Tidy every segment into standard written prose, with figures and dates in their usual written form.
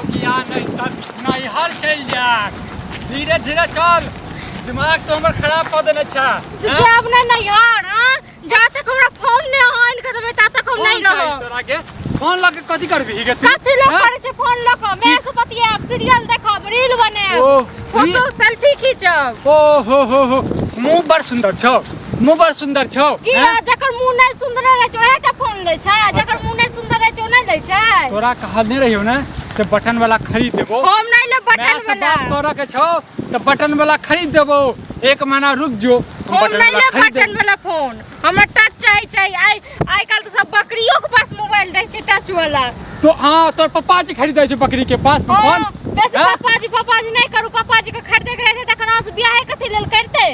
Nokia नहीं तब नहीं हर चल जा धीरे धीरे चल दिमाग तो हमर खराब कर देने छा जब नहीं यार जा तक हमरा फोन ने ऑन कर देबे ता तक हम नहीं रहो तोरा के फोन लगे कथि करबी गे तू कथि लोग करे छे फोन लक मैं से बतियाब सीरियल देखब रील बनाब फोटो सेल्फी खींचब ओ हो मुंह बड़ सुंदर छौ मुंह बड़ सुंदर छौ की जकर मुंह नहीं सुंदर रहे छे ओहेटा फोन ले छे जकर मुंह नहीं सुंदर रहे छे ओ नहीं ले छे तोरा कहल नहीं रहियो ना से बटन वाला खरीद देबो हम नहीं ले बटन वाला बात तोरा के छौ तो बटन वाला खरीद देबो एक महीना रुक जो हम नहीं ले बटन वाला फोन हमरा टच चाहिए आई काल तो सब बकरियों के पास मोबाइल रहे छे टच वाला तो हां तोर पापा जी खरीद दे छे बकरी के पास फोन वैसे पापा जी नहीं करू पापा जी के खरीदे के रहे तखन से बियाह कथि लेल करते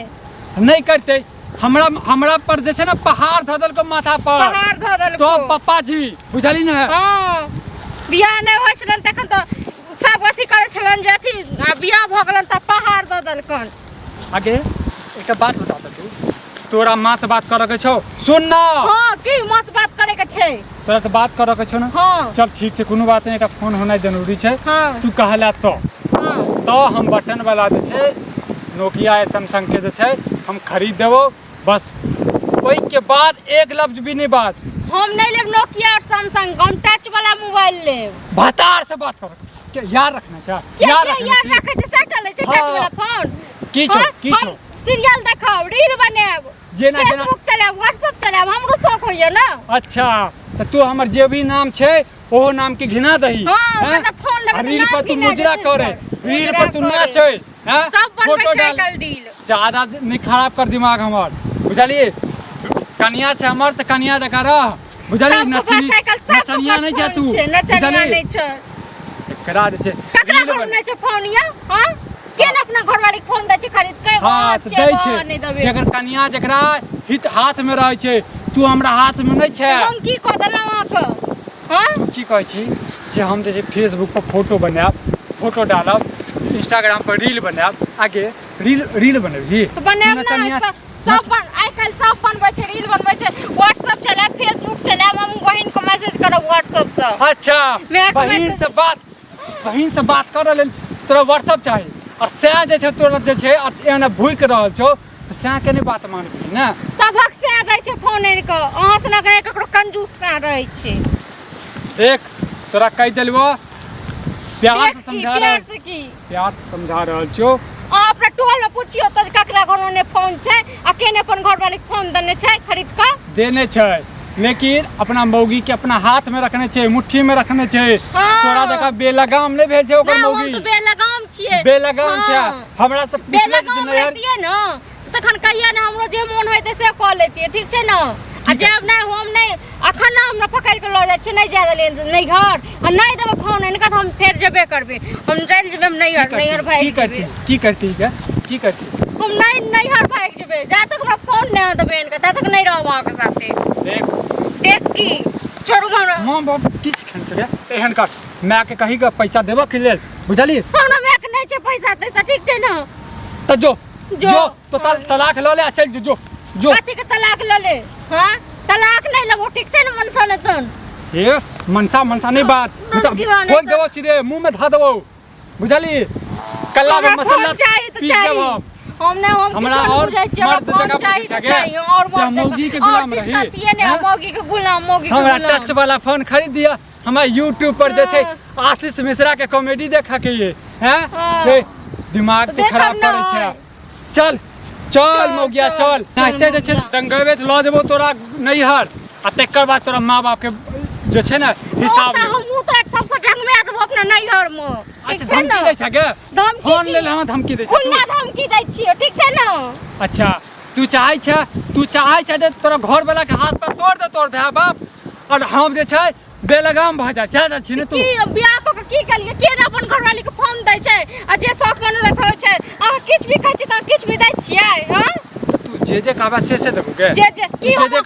नहीं करते हमरा पर जैसे ना पहाड़ धदल को माथा पर पहाड़ धदल तो पापा जी बुझली ना हां बियाह नहीं होय छलन तखन तो सब अथि करे छलन जे अथि बियाह भ गेलन त पहाड़ धदल कन आगे एक बात बता दे तू तोरा मां से बात करे के छौ सुन ना हां की मां से बात करे के छे तोरा तो बात करे के छौ ना हां चल ठीक से कोनो बात नहीं का फोन होना जरूरी छे हां तू कहला तो हां तो हम बटन वाला दे छे नोकिया सैमसंग के दे छे हम खरीद देबो बस ओई के बाद एक लफ्ज भी नहीं बात हम नहीं लेब नोकिया और सैमसंग हम टच वाला मोबाइल लेब भतार से बात कर याद रखना चाह याद रखे छे सेटल छे टच वाला फोन की छो सीरियल देखब रील बनाब जेना फेसबुक चलाब व्हाट्सएप चलाब हमरो शौक होइए ना अच्छा तो तू हमर जे भी नाम छे ओहो नाम के घिना दही हां मतलब फोन लेब रील पर तू मुजरा करे रील पर तू नाचे हैं फोटो डाल रील ज्यादा नहीं खराब कर दिमाग हमर बुझलिए कन्या छे हमर त कन्या देखा रह बुझलिए नचनिया नहीं जा तू नचनिया नहीं छ करा दे छे ककरा फोन नहीं छे फोन या हां केन अपना घर वाली फोन दै छे खरीद के हां त दै छे जकर कन्या जकरा हित हाथ में रहे छे तू हमरा हाथ में नहीं छे हम की क देलौ आक हां की कहै छी जे हम जे फेसबुक पर फोटो बनाब फोटो डालब इंस्टाग्राम पर रील बनाब आगे रील बनबी तो बनाब ना सब आई काल सब बनबै छे रील बनबै छे व्हाट्सएप चलाब फेसबुक चलाब हम बहिन को मैसेज करब व्हाट्सएप से अच्छा बहिन से बात करे लेल तोरा व्हाट्सएप चाहिए और से जे छे तोरा जे छे एना भूक रहल छो तो से के नहीं बात मानबी ना सबक से दै छे फोन एर के अहाँ से ना कहे ककरो कंजूस ना रहे छे देख तोरा कह देलबो प्यार से समझा प्यार से की प्यार से समझा रहल छो अपना टोल में पूछियो त ककरा घर ने फोन छे आ केने अपन घर वाली फोन देने छे खरीद के देने छे लेकिन अपना मौगी के अपना हाथ में रखने छे मुट्ठी में रखने छे तोरा देखा बेलगाम नहीं भेल छे ओकर मौगी तो बेलगाम छिए बेलगाम छे हमरा से पिछले दिन रहतिए न तखन कहिया ना हमरो जे मन होइते से क लेतिए ठीक छे न आ जब नहीं हम नहीं अखन ना हमरा पकड़ के ल जाय छे नहीं जा देले नहीं घर आ नहीं देबे फोन इनका हम फेर जेबे करबे हम चल जेबे नहीं भाई की करती हम नहीं हर भाई जेबे जा तक हमरा फोन नहीं देबे इनका ता तक नहीं रहब आ के साथे देख की छोड़ू हमरा मां बाप किस खन चले एहन कर मैं के कही के पैसा देबो के लेल बुझली हमरा में के नहीं छे पैसा तैसा ठीक छे न त जो तो तलाक ल ले चल जो कथि के तलाक ल ले हां तलाक नहीं लेबो ठीक छे न मनसा ने तन ए मनसा नहीं बात खोल देबो सीधे मुंह में धा देबो बुझली कल्ला में मसाला पीस देबो हमरा और मर्द जगह चाहिए और मौगी के गुलाम रही मौगी के गुलाम हमरा टच वाला फोन खरीद दिया हमरा YouTube पर जे छे आशीष मिश्रा के कॉमेडी देखा के ये हैं दिमाग के खराब करे छे चल मौगिया चल नाचते जे छे दंगवे त ल देबो तोरा नैहर आ तकर बाद तोरा मां बाप के जे छे ना हिसाब हम तो सबसे ढंग में देबो अपना नैहर में अच्छा धमकी दै छे के फोन ले हम धमकी दै छे कुन्ना धमकी दै छियो ठीक छे न अच्छा तू चाहै छे जे तोरा घर वाला के हाथ पर तोड़ दे बाप और हम जे छे बेलगाम भ जाय छे छी न तू बियाह क की कलिए के अपन घर वाली के फोन दै छे आ जे शौक मनोरथ होय छे आ किछ भी कहै छी त किछ भी दै छियै हां तू जे कहबा से देबो के जे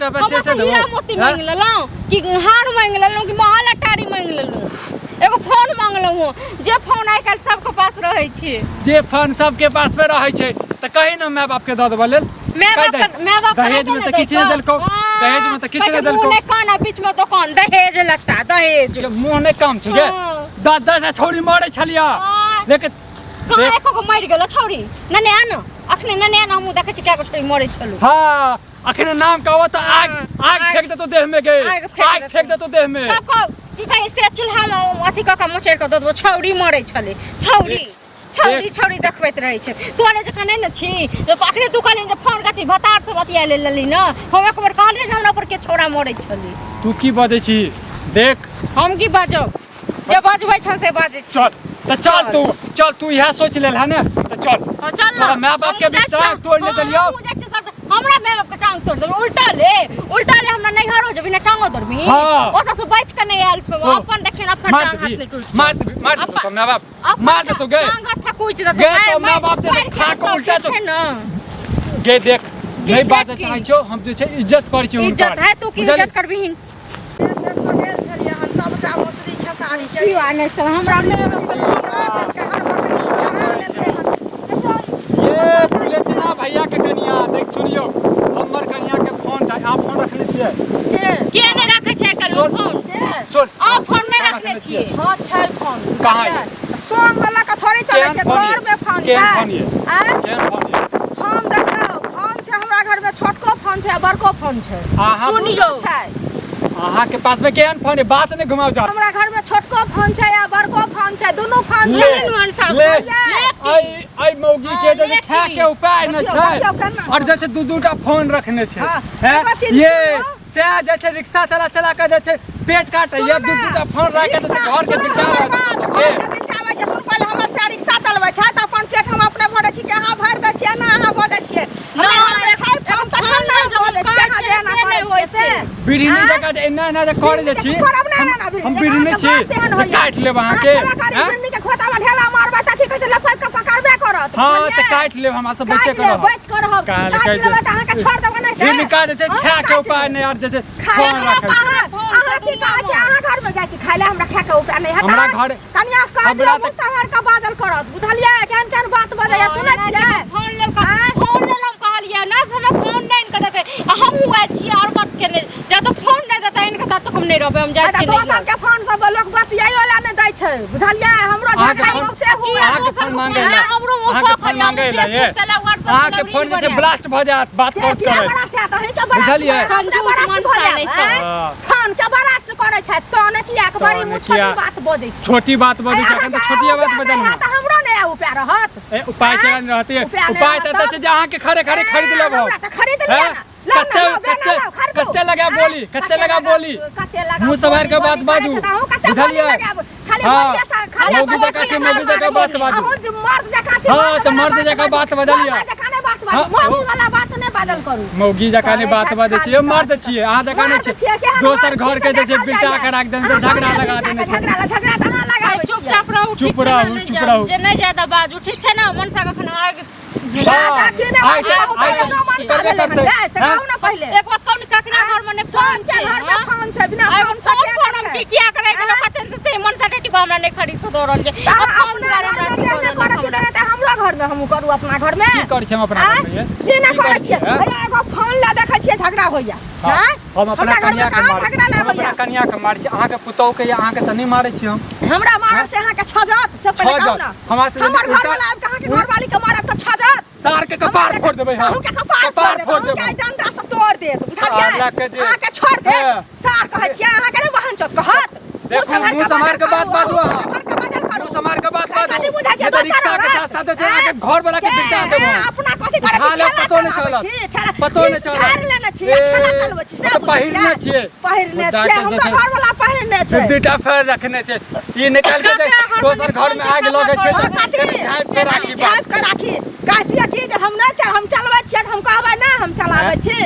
कहबा से देबो हीरा मोती मांग लेलौ कि हार मांग लेलौ कि महल अटारी मांग लेलौ एगो फोन मांगलौ जे फोन आइ काल सबके पास रहै छै जे फोन सबके पास में रहै छै त कहि न माय बाप के द देबो लेल मैं बाप दहेज में त किछ नहीं देलको दहेज में त किछ नहीं देलको मुंह ने काना बीच में दुकान दहेज लगता दहेज मुंह ने काम छै गे 10 छौरी मरे छलिया लेकिन कहाँ एको को मरि गेल छौरी नने आन अखने नने आन हम देखे छी क्या को छोरी मरे छलु हाँ अखने नाम कहबो तो आग फेंक देतो देह में गे आग फेंक देतो देह में सब को की कहे से चूल्हा में अथी क के मचेर के दो छौरी मरे छले छौरी देखबैत रहै छै तोरे जखन नै न छी जो अखने तू कहले जे फोन कथी भतार से बतिया लेली न हम एक बार कहले जे हमरा पर के छोरा मरे छली तू की बजै छी देख हम की बाजब जे बजबै छ से बाजै छी चल तो चल तू यह सोच ले है ना तो चल चल तोरा माय बाप के भी टांग तोड़ ले दलियो हमरा माय बाप के टांग तोड़ दे उल्टा ले हमरा नहीं घरो जब ना टांगो दरबी ओता से बच के नहीं हेल्प अपन देखिन अपन टांग हाथ से टूट मार तो माय बाप मार दे तो गए टांग हाथ कुछ दे गए तो माय बाप से खा के उल्टा तो गे देख नहीं बात चाहै छौ हम जे छै इज्जत करै छी इज्जत है तू की इज्जत करबीहिन क्यों आने तो हमरा ये भूले ना भैया के कनिया देख सुनियो हमर कनिया के फोन छै आप फोन रखले छियै के नै राखै छै करो फोन सुन आ फोन नै रखले छियै हां छै फोन कहां है सोंग वाला का थोड़ी चले छै घर में फोन छै केहन फोन है हम देखो फोन छै हमरा घर में छोटको फोन छै बड़को फोन छै सुनियो छै अहाँ के पास में केहन फोन है बात नहीं घुमाओ जा हमरा घर में छोटको फोन छै या बड़को फोन छै दोनों फोन छै ले आई मौगी के जे खा के उपाय न छै और जैसे दू-दूटा फोन रखने छै हैं ये से जैसे रिक्शा चला के जे छै पेट काट ये दू-दूटा फोन राख के घर के बिटावे छै सुन पहले हमर से रिक्शा चलबै छै त अपन पेट हम अपने भरै छी के अहाँ भर दै छियै ना अहाँ भर दै छियै बिढ़नी जगह एना एना करे जे छी हम बिढ़नी छी त काट लेब अहाँ के बिढ़नी के खोता में ढेला मारबै त की कहै छै लफाक के पकड़बे करत हां त काट लेब हमरा सब बच्चे करब बच करब काट लेब त अहाँ के छोड़ देब नै ई निकाल जे छै खा के उपाय नै और जैसे फोन राखै छै अहाँ की कहै छै अहाँ घर में जाइ छी खाइ ले हमरा खा के उपाय नै हता हमरा घर कनिया कह दियौ मुसहर का बादल करत बुझलियै केहन बात बजैया सुनै छियै फोन लेल हम कहलियै ना हमरा फोन नै कर देते हम हुआ छी और बात के जब तो फोन नै देता इनका त हम नै रहबे हम जाइ छी दोसर के फोन सब लोग बतियायो ला नै दै छै बुझलियै हमरो झगड़ा होते हुए अहाँ के फोन मांगे ला हमरो मांगे ला ये अहाँ के फोन जे ब्लास्ट भ जात बात करे बुझलियै फोन के ब्लास्ट करे छै तो ने किया के बड़ी छोटी बात बजै छै छोटी बात बजै छै अखन त छोटी बात बजन त हमरो नै उपाय रहत उपाय के रहते उपाय त छै जे अहाँ के खड़े खरीद लेब त खरीद ले कत्ते लगा बोली मुंह सवार के बात बाजू बुझलियै हां मौगी जका छै मौगी जका बात बाजू मर्द जका छै हां त मर्द जका बात बदलिया मौगी वाला बात नै बादल करू मौगी जका नै बात बाजै छियै मर्द छियै अहाँ जका नै छियै दोसर घर के जे छै बिल्टा के राख देने झगड़ा लगा देने छै झगड़ा कहां लगाबै चुप रहू जे नै ज्यादा बाजू ठीक छै ना मनसा कखन आग एक बात कहू ककरा घर में ने फोन छै घर में फोन छै बिना फोन हम की किया करे के लोग कतन से मनसा टिपा हमरा नै खरीद के दौड़ल के फोन बारे में करे छै त हमरो घर में हम करू अपना घर में की करै छै हम अपना घर में जे ना करे छै भैया एगो फोन ला देखै छियै झगड़ा होइया हां हम अपना कन्या के मार अपना कन्या के मार छी अहाँ के पुतौ के अहाँ के त नै मारै छी हम हमरा मारब से अहाँ के छजत से पहले कहू ना हमरा से हमर घर वाला आब कहाँ के घर वाली के मारत त छजत सार के कपार फोड़ देबै हम के कपार फोड़ देबै डंडा से तोड़ देब बुझलियै अहाँ के छोड़ दे सार कहै छियै अहाँ के नै बहन चोत कहत देखो मुंह समार के बात बाजू मुंह समार के बात बाजू ये तो रिक्शा के साथ साथ अहाँ के घर वाला के बिल्टा देबो अपना कथि करे छी पतो नै चलत ठार लेना छी ठेला चलबै छी सब पहिरने छियै हमरा घर वाला पहिरने छै बेटा फेर रखने छै ई निकाल के दे दोसर घर में आग लगे छै झाप के राखी कहतिया कि जे हम नै हम चलबै छियै हम कहबै ना हम चलाबै छी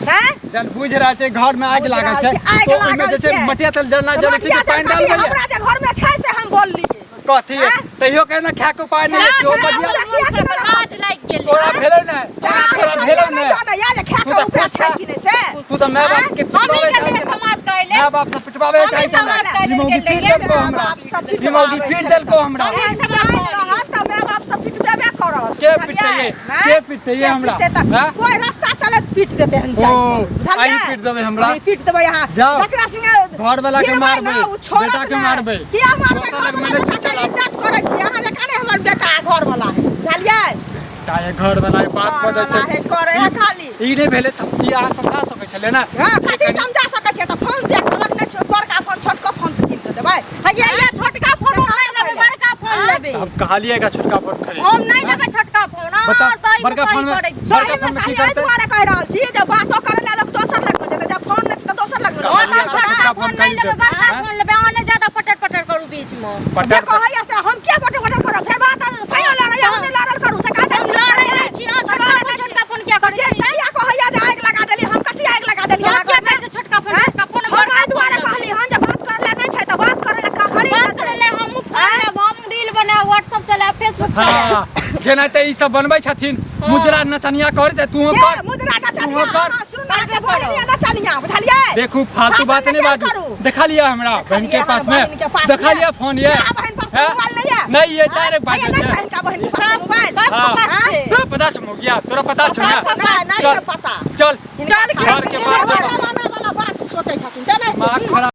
हैं जल बुझ रहा छै घर में आग लागल छै तो ओइ में जे छै मटिया तेल जलना जले छै कि पानी डालबै हमरा जे घर में छै से हम बोल लिए कथि तइयो कहना खा के उपाय नै छै ओ बदिया लाज लाग गेल तोरा भेलै नै तोरा भेलै नै या जे खा के उपाय छै कि नै से तू त माय बाप के पिटवावे छै समाज कहले माय बाप से पिटवावे छै मौगी पीट देलको हमरा ई मौगी पीट देलको हमरा त माय बाप से पिटबे करत के पिटते ये हमरा कोई रास्ता चले पीट देबे हम आई पीट देबे हमरा पीट देबे यहां जकरा संगे घर वाला के मारबे बेटा के मारबे किया मारबे दोसर लग मैंने चला इज्जत करै छी अहाँ जे काने हमर बेटा घर वाला है बुझलियै काहे घर वाला के बात कर दै छै है करे है खाली ई नै भेले सब ई अहाँ समझा सकै छले ना हां कथि समझा सकै छै त फोन देख लक नै छै बड़का फोन छोटका फोन कीन के देबै हैया ये छोटका फोन नहीं लेबे बड़का फोन लेबे हम कहलिए का छोटका फोन खरीद हम नहीं लेबे छोटका फोन बता और तई बड़का फोन में की करते दुआरे कह रहल छी जे बातो करे ले लोग दोसर लग जेते जब फोन नै त दोसर लग ओ तो छोटका फोन नहीं लेबे बड़का फोन लेबे आने ज्यादा पटर पटर करू बीच में जे कहैया से हम के पटर पटर करब फेर बात सही लड़ै हम नै लड़ल करू से का दे छी लड़ै नहीं छी छोटका फोन क्या करै छी किया कहैया जे आग लगा देली हम कथि आग लगा देली क्या कहै छै छोटका फोन बड़का दुआरे कहली हन जे बात कर ले नै छै त बात करे ले खरी बात करे ले हम फोन हम रील बना व्हाट्सएप चला फेसबुक चला हां जेना ते ई सब बनबै छथिन मुजरा नचनिया कर जे तू कर मुद्रा तू कर सुन के बोलिया नचनिया बुझलियै देखू फालतू बात नहीं बाजू दिखा लिया हमरा बहन के पास में दिखा लिया फोन ये नहीं ये तारे बात है तोरा पता छ मोगिया तोरा पता छ ना चल चल चल घर के बात वाला बात सोचै छथिन दिमाग खराब